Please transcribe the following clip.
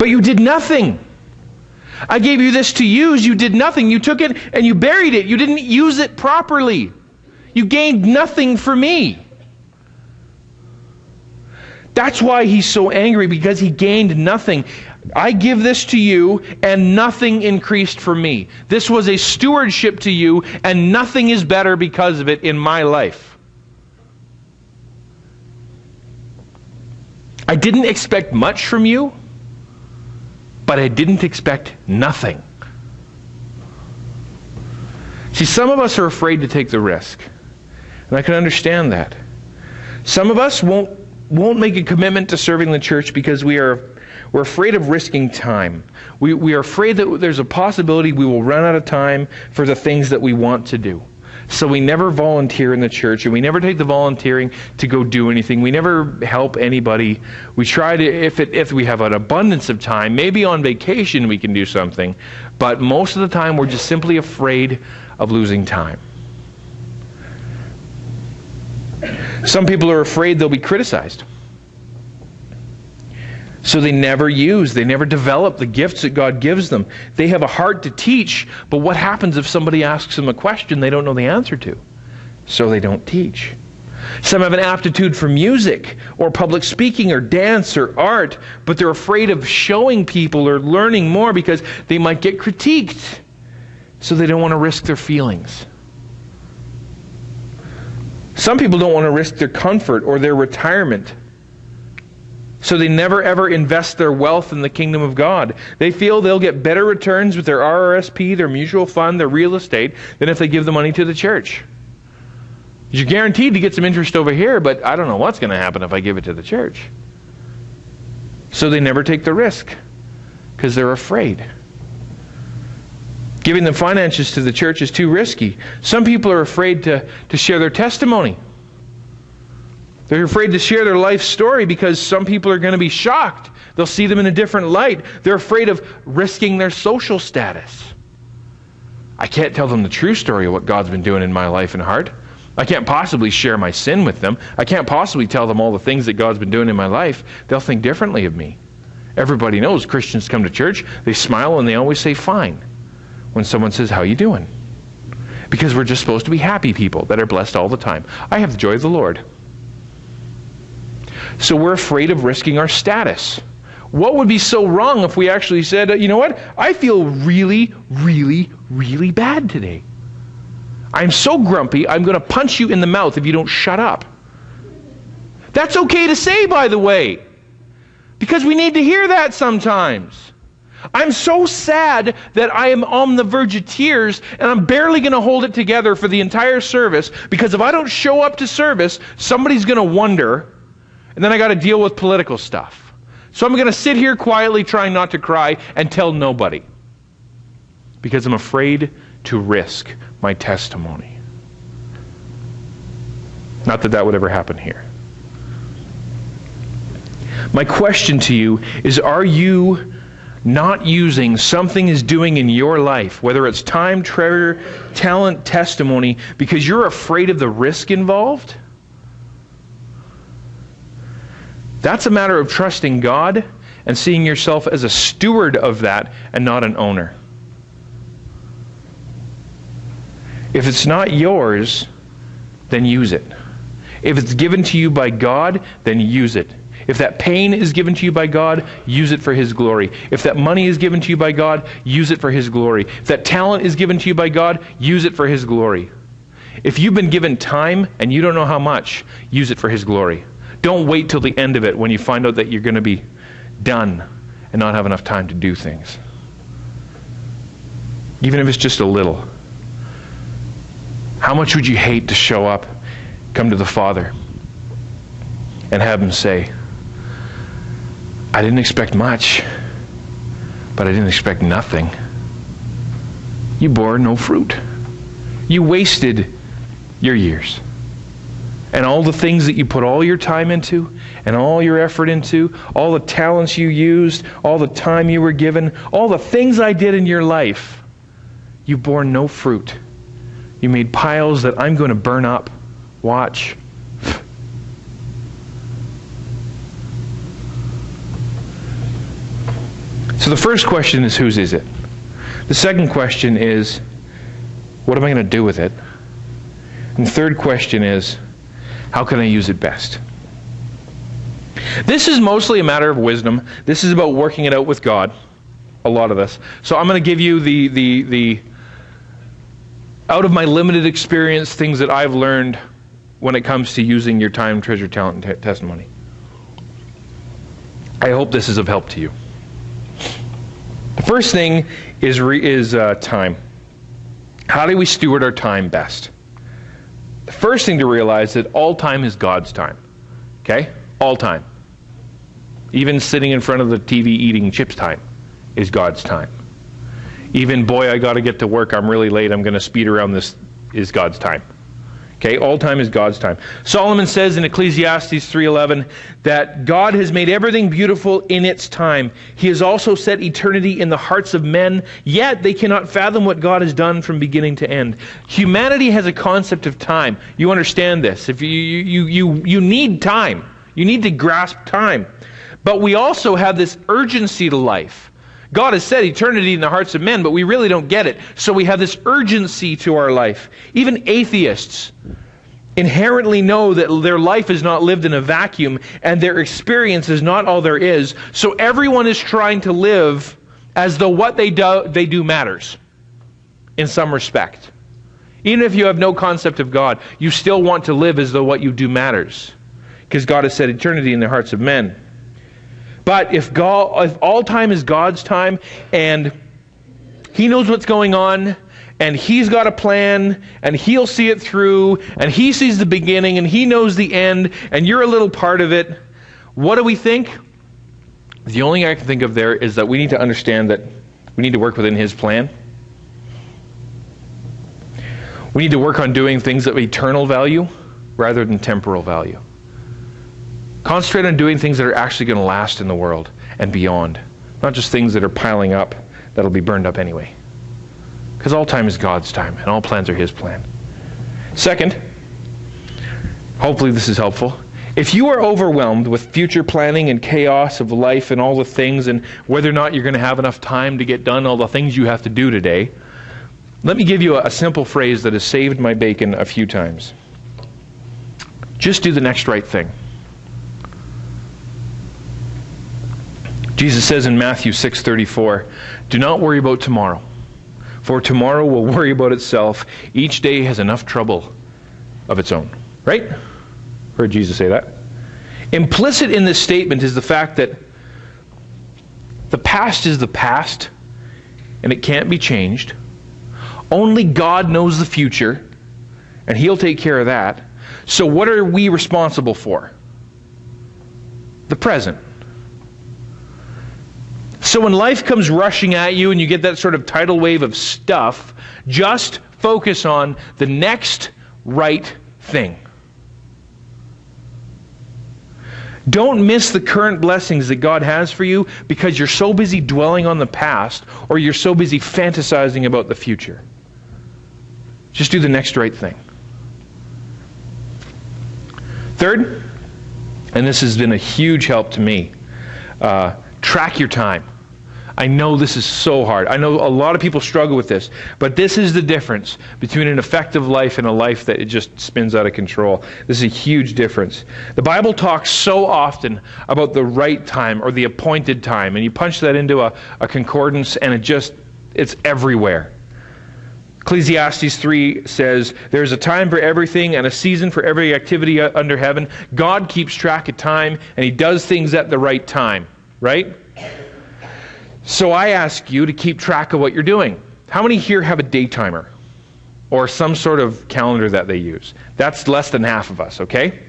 But you did nothing. I gave you this to use. You did nothing. You took it and you buried it. You didn't use it properly. You gained nothing for me. That's why he's so angry, because he gained nothing. I give this to you, and nothing increased for me. This was a stewardship to you, and nothing is better because of it in my life. I didn't expect much from you, but I didn't expect nothing. See, some of us are afraid to take the risk, and I can understand that. Some of us won't make a commitment to serving the church because we're afraid of risking time. We are afraid that there's a possibility we will run out of time for the things that we want to do. So we never volunteer in the church, and we never take the volunteering to go do anything. We never help anybody. We try to, if we have an abundance of time, maybe on vacation we can do something, but most of the time we're just simply afraid of losing time. Some people are afraid they'll be criticized. So they never develop the gifts that God gives them. They have a heart to teach, but what happens if somebody asks them a question they don't know the answer to? So they don't teach. Some have an aptitude for music or public speaking or dance or art, but they're afraid of showing people or learning more because they might get critiqued. So they don't want to risk their feelings. Some people don't want to risk their comfort or their retirement. So they never ever invest their wealth in the kingdom of God. They feel they'll get better returns with their RRSP, their mutual fund, their real estate, than if they give the money to the church. You're guaranteed to get some interest over here, but I don't know what's going to happen if I give it to the church. So they never take the risk because they're afraid. Giving the finances to the church is too risky. Some people are afraid to share their testimony. They're afraid to share their life story because some people are going to be shocked. They'll see them in a different light. They're afraid of risking their social status. I can't tell them the true story of what God's been doing in my life and heart. I can't possibly share my sin with them. I can't possibly tell them all the things that God's been doing in my life. They'll think differently of me. Everybody knows Christians come to church, they smile and they always say fine when someone says, "How you doing?" Because we're just supposed to be happy people that are blessed all the time. I have the joy of the Lord. So we're afraid of risking our status. What would be so wrong if we actually said, you know what? I feel really, really, really bad today. I'm so grumpy, I'm going to punch you in the mouth if you don't shut up. That's okay to say, by the way, because we need to hear that sometimes. I'm so sad that I am on the verge of tears and I'm barely going to hold it together for the entire service, because if I don't show up to service, somebody's going to wonder, and then I got to deal with political stuff. So I'm going to sit here quietly trying not to cry and tell nobody, because I'm afraid to risk my testimony. Not that that would ever happen here. My question to you is, are you not using something is doing in your life, whether it's time, treasure, talent, testimony, because you're afraid of the risk involved? That's a matter of trusting God and seeing yourself as a steward of that and not an owner. If it's not yours, then use it. If it's given to you by God, then use it. If that pain is given to you by God, use it for His glory. If that money is given to you by God, use it for His glory. If that talent is given to you by God, use it for His glory. If you've been given time and you don't know how much, use it for His glory. Don't wait till the end of it when you find out that you're going to be done and not have enough time to do things. Even if it's just a little. How much would you hate to show up, come to the Father, and have Him say, I didn't expect much, but I didn't expect nothing. You bore no fruit. You wasted your years. And all the things that you put all your time into, and all your effort into, all the talents you used, all the time you were given, all the things I did in your life, you bore no fruit. You made piles that I'm going to burn up. Watch. So the first question is, whose is it? The second question is, what am I going to do with it? And the third question is, how can I use it best? This is mostly a matter of wisdom. This is about working it out with God, a lot of this. So I'm going to give you the out of my limited experience, things that I've learned when it comes to using your time, treasure, talent, and testimony. I hope this is of help to you. The first thing is time. How do we steward our time best? The first thing to realize is that all time is God's time. Okay? All time. Even sitting in front of the TV eating chips time is God's time. Even, boy, I got to get to work, I'm really late, I'm going to speed around this, is God's time. Okay, all time is God's time. Solomon says in Ecclesiastes 3:11 that God has made everything beautiful in its time. He has also set eternity in the hearts of men, yet they cannot fathom what God has done from beginning to end. Humanity has a concept of time. You understand this. If you need time. You need to grasp time. But we also have this urgency to life. God has set eternity in the hearts of men, but we really don't get it. So we have this urgency to our life. Even atheists inherently know that their life is not lived in a vacuum and their experience is not all there is. So everyone is trying to live as though what they do matters in some respect. Even if you have no concept of God, you still want to live as though what you do matters, because God has set eternity in the hearts of men. But if all time is God's time, and He knows what's going on, and He's got a plan, and He'll see it through, and He sees the beginning, and He knows the end, and you're a little part of it, what do we think? The only thing I can think of there is that we need to understand that we need to work within His plan. We need to work on doing things of eternal value rather than temporal value. Concentrate on doing things that are actually going to last in the world and beyond. Not just things that are piling up that'll be burned up anyway. Because all time is God's time and all plans are His plan. Second, hopefully this is helpful. If you are overwhelmed with future planning and chaos of life and all the things and whether or not you're going to have enough time to get done all the things you have to do today, let me give you a simple phrase that has saved my bacon a few times. Just do the next right thing. Jesus says in Matthew 6:34, "Do not worry about tomorrow, for tomorrow will worry about itself. Each day has enough trouble of its own." Right? Heard Jesus say that. Implicit in this statement is the fact that the past is the past, and it can't be changed. Only God knows the future, and He'll take care of that. So what are we responsible for? The present. So when life comes rushing at you and you get that sort of tidal wave of stuff, just focus on the next right thing. Don't miss the current blessings that God has for you because you're so busy dwelling on the past or you're so busy fantasizing about the future. Just do the next right thing. Third, and this has been a huge help to me, track your time. I know this is so hard. I know a lot of people struggle with this, but this is the difference between an effective life and a life that it just spins out of control. This is a huge difference. The Bible talks so often about the right time or the appointed time, and you punch that into a concordance and it's everywhere. Ecclesiastes 3 says, "There's a time for everything and a season for every activity under heaven." God keeps track of time and He does things at the right time, right? So I ask you to keep track of what you're doing. How many here have a day timer or some sort of calendar that they use? That's less than half of us, okay?